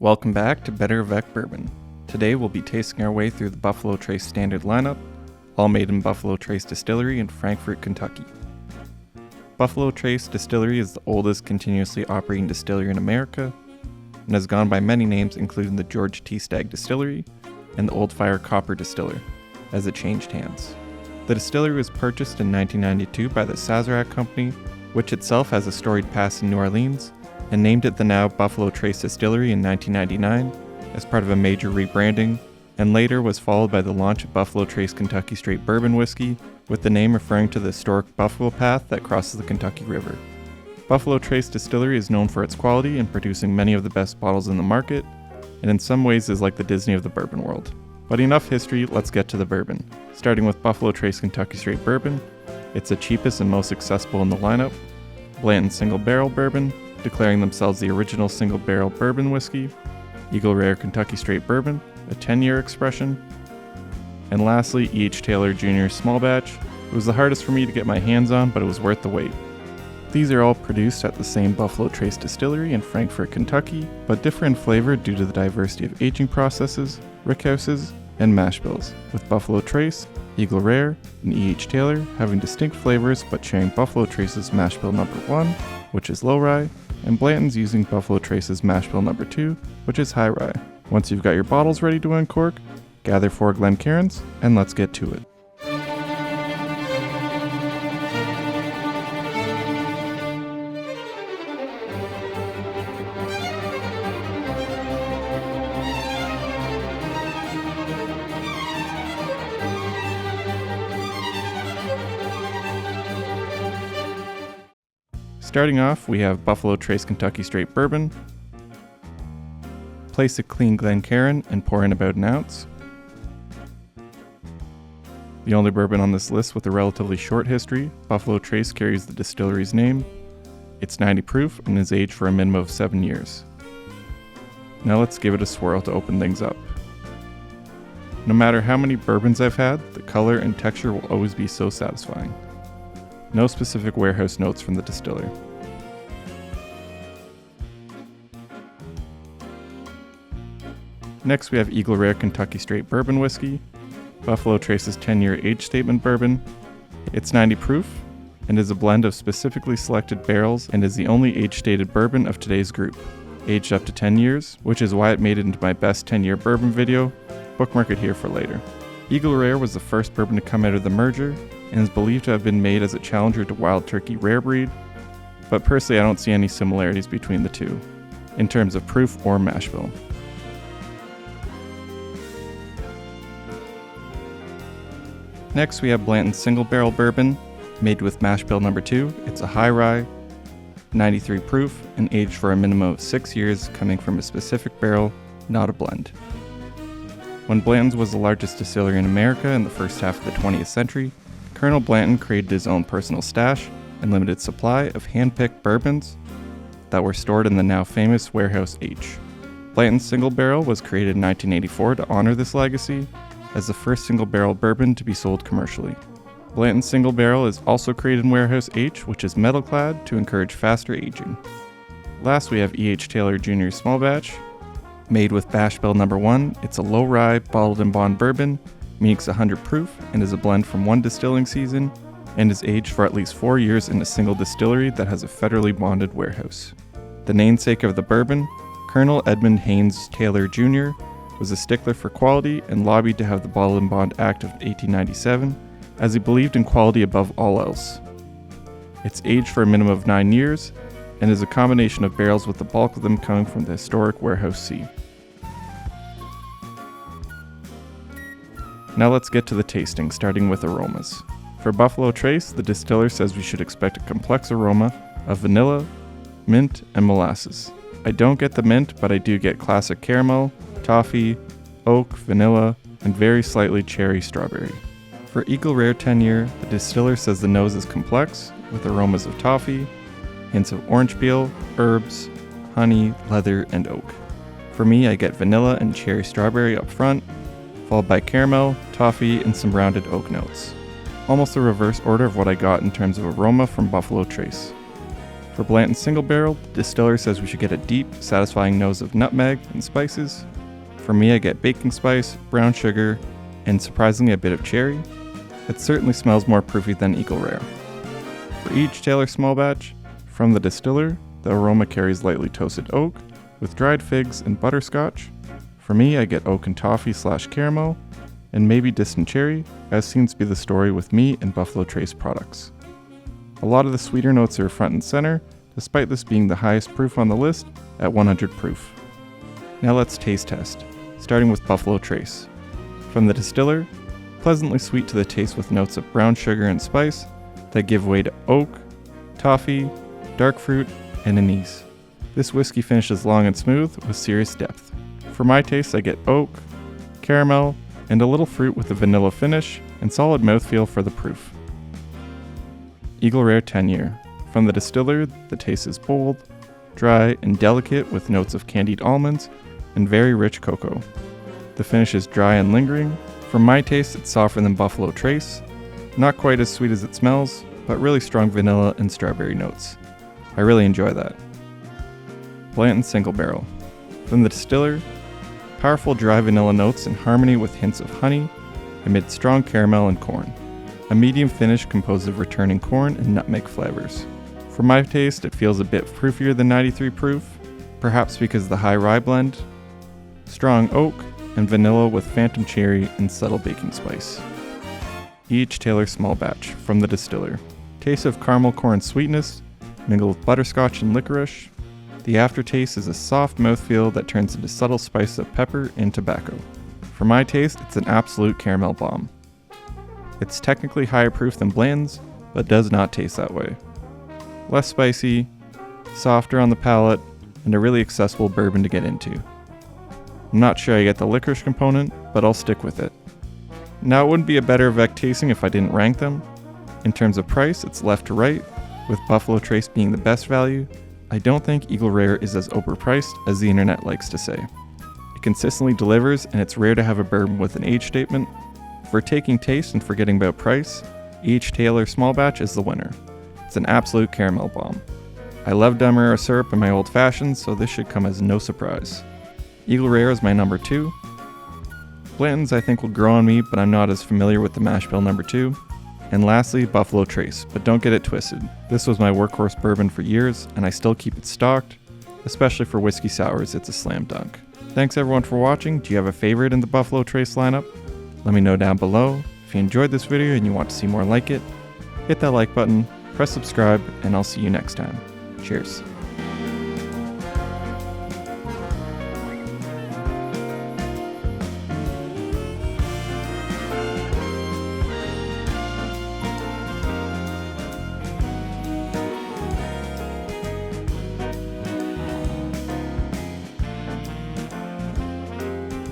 Welcome back to BetterAvecBourbon. Today we'll be tasting our way through the Buffalo Trace standard lineup, all made in Buffalo Trace Distillery in Frankfurt, Kentucky. Buffalo Trace Distillery is the oldest continuously operating distillery in America and has gone by many names, including the George T. Stagg Distillery and the Old Fire Copper Distiller, as it changed hands. The distillery was purchased in 1992 by the Sazerac Company, which itself has a storied past in New Orleans, and named it the now Buffalo Trace Distillery in 1999 as part of a major rebranding, and later was followed by the launch of Buffalo Trace Kentucky Straight Bourbon Whiskey, with the name referring to the historic Buffalo Path that crosses the Kentucky River. Buffalo Trace Distillery is known for its quality in producing many of the best bottles in the market, and in some ways is like the Disney of the bourbon world. But enough history, let's get to the bourbon. Starting with Buffalo Trace Kentucky Straight Bourbon, it's the cheapest and most accessible in the lineup. Blantons Single Barrel Bourbon, declaring themselves the original single barrel bourbon whiskey. Eagle Rare Kentucky Straight Bourbon, a 10-year expression. And lastly, E.H. Taylor Jr. Small Batch. It was the hardest for me to get my hands on, but it was worth the wait. These are all produced at the same Buffalo Trace Distillery in Frankfurt, Kentucky, but differ in flavor due to the diversity of aging processes, rickhouses, and mash bills, with Buffalo Trace, Eagle Rare, and E.H. Taylor having distinct flavors but sharing Buffalo Trace's mash bill number 1, which is low rye, and Blantons using Buffalo Trace's mash bill number 2, which is high rye. Once you've got your bottles ready to uncork, gather 4 Glencairns, and let's get to it. Starting off, we have Buffalo Trace Kentucky Straight Bourbon. Place a clean Glencairn and pour in about an ounce. The only bourbon on this list with a relatively short history, Buffalo Trace carries the distillery's name. It's 90 proof and is aged for a minimum of 7 years. Now let's give it a swirl to open things up. No matter how many bourbons I've had, the color and texture will always be so satisfying. No specific warehouse notes from the distiller. Next we have Eagle Rare Kentucky Straight Bourbon Whiskey, Buffalo Trace's 10-year age statement bourbon. It's 90 proof and is a blend of specifically selected barrels and is the only age-stated bourbon of today's group, aged up to 10 years, which is why it made it into my best 10-year bourbon video. Bookmark it here for later. Eagle Rare was the first bourbon to come out of the merger and is believed to have been made as a challenger to Wild Turkey Rare Breed, but personally I don't see any similarities between the two, in terms of proof or mash bill. Next we have Blantons Single Barrel Bourbon, made with mash bill number 2. It's a high rye, 93 proof, and aged for a minimum of 6 years, coming from a specific barrel, not a blend. When Blantons was the largest distillery in America in the first half of the 20th century, Colonel Blanton created his own personal stash and limited supply of hand-picked bourbons that were stored in the now famous Warehouse H. Blantons Single Barrel was created in 1984 to honor this legacy as the first single barrel bourbon to be sold commercially. Blantons Single Barrel is also created in Warehouse H, which is metal-clad to encourage faster aging. Last we have E.H. Taylor Jr. Small Batch. Made with mash bill number 1, it's a low rye bottled in bond bourbon, meaning it's 100 proof and is a blend from one distilling season and is aged for at least 4 years in a single distillery that has a federally bonded warehouse. The namesake of the bourbon, Colonel Edmund Haynes Taylor Jr., was a stickler for quality and lobbied to have the Bottled in Bond Act of 1897, as he believed in quality above all else. It's aged for a minimum of 9 years and is a combination of barrels, with the bulk of them coming from the historic Warehouse C. Now let's get to the tasting, starting with aromas. For Buffalo Trace, the distiller says we should expect a complex aroma of vanilla, mint, and molasses. I don't get the mint, but I do get classic caramel, toffee, oak, vanilla, and very slightly cherry strawberry. For Eagle Rare 10-year, the distiller says the nose is complex, with aromas of toffee, hints of orange peel, herbs, honey, leather, and oak. For me, I get vanilla and cherry strawberry up front, followed by caramel, toffee, and some rounded oak notes. Almost the reverse order of what I got in terms of aroma from Buffalo Trace. For Blantons Single Barrel, the distiller says we should get a deep, satisfying nose of nutmeg and spices. For me, I get baking spice, brown sugar, and surprisingly a bit of cherry. It certainly smells more proofy than Eagle Rare. For each Taylor small batch, from the distiller, the aroma carries lightly toasted oak with dried figs and butterscotch. For me, I get oak and toffee/caramel, and maybe distant cherry, as seems to be the story with me and Buffalo Trace products. A lot of the sweeter notes are front and center, despite this being the highest proof on the list at 100 proof. Now let's taste test, starting with Buffalo Trace. From the distiller, pleasantly sweet to the taste with notes of brown sugar and spice that give way to oak, toffee, dark fruit, and anise. This whiskey finishes long and smooth with serious depth. For my taste, I get oak, caramel, and a little fruit with a vanilla finish and solid mouthfeel for the proof. Eagle Rare 10-year. From the distiller, the taste is bold, dry, and delicate with notes of candied almonds and very rich cocoa. The finish is dry and lingering. For my taste, it's softer than Buffalo Trace, not quite as sweet as it smells, but really strong vanilla and strawberry notes. I really enjoy that. Blantons Single Barrel. From the distiller, powerful dry vanilla notes in harmony with hints of honey amid strong caramel and corn. A medium finish composed of returning corn and nutmeg flavors. For my taste, it feels a bit proofier than 93 proof, perhaps because of the high rye blend, strong oak, and vanilla with phantom cherry and subtle baking spice. Each Taylor small batch from the distiller. Taste of caramel corn sweetness, mingled with butterscotch and licorice. The aftertaste is a soft mouthfeel that turns into subtle spice of pepper and tobacco. For my taste, it's an absolute caramel bomb. It's technically higher proof than Blantons, but does not taste that way. Less spicy, softer on the palate, and a really accessible bourbon to get into. I'm not sure I get the licorice component, but I'll stick with it. Now, it wouldn't be a BetterAvec tasting if I didn't rank them. In terms of price, it's left to right, with Buffalo Trace being the best value. I don't think Eagle Rare is as overpriced as the internet likes to say. It consistently delivers, and it's rare to have a bourbon with an age statement. For taking taste and forgetting about price, each Taylor small batch is the winner. It's an absolute caramel bomb. I love Demerara syrup in my old fashions, so this should come as no surprise. Eagle Rare is my number 2. Blantons I think will grow on me, but I'm not as familiar with the mash bill number 2. And lastly, Buffalo Trace, but don't get it twisted. This was my workhorse bourbon for years, and I still keep it stocked, especially for whiskey sours, it's a slam dunk. Thanks everyone for watching. Do you have a favorite in the Buffalo Trace lineup? Let me know down below. If you enjoyed this video and you want to see more like it, hit that like button, press subscribe, and I'll see you next time. Cheers.